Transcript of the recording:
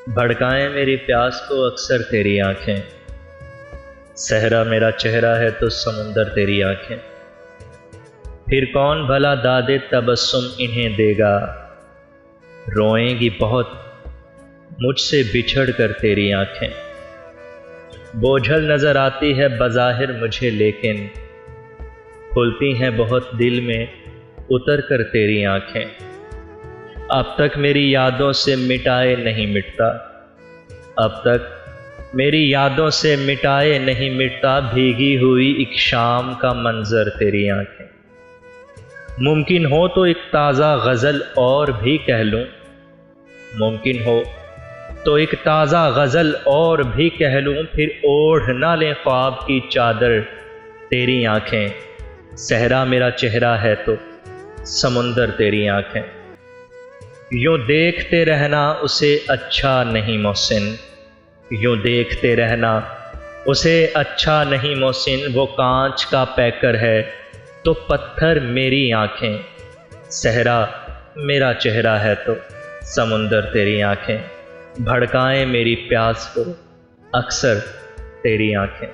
भड़काएं मेरी प्यास को अक्सर तेरी आंखें। सहरा मेरा चेहरा है तो समुंदर तेरी आंखें। फिर कौन भला दादे तबस्सुम इन्हें देगा। रोएंगी बहुत मुझसे बिछड़ कर तेरी आंखें। बोझल नजर आती है बज़ाहिर मुझे, लेकिन खुलती हैं बहुत दिल में उतर कर तेरी आंखें। अब तक मेरी यादों से मिटाए नहीं मिटता, अब तक मेरी यादों से मिटाए नहीं मिटता भीगी हुई एक शाम का मंजर तेरी आंखें। मुमकिन हो तो एक ताज़ा गज़ल और भी कह लूँ, मुमकिन हो तो एक ताज़ा गज़ल और भी कह लूँ, फिर ओढ़ ना लें ख्वाब की चादर तेरी आंखें। सहरा मेरा चेहरा है तो समुंदर तेरी आंखें। यूं देखते रहना उसे अच्छा नहीं मोहसिन, यूं देखते रहना उसे अच्छा नहीं मोहसिन। वो कांच का पैकर है तो पत्थर मेरी आंखें। सहरा मेरा चेहरा है तो समुंदर तेरी आंखें। भड़काएं मेरी प्यास को अक्सर तेरी आंखें।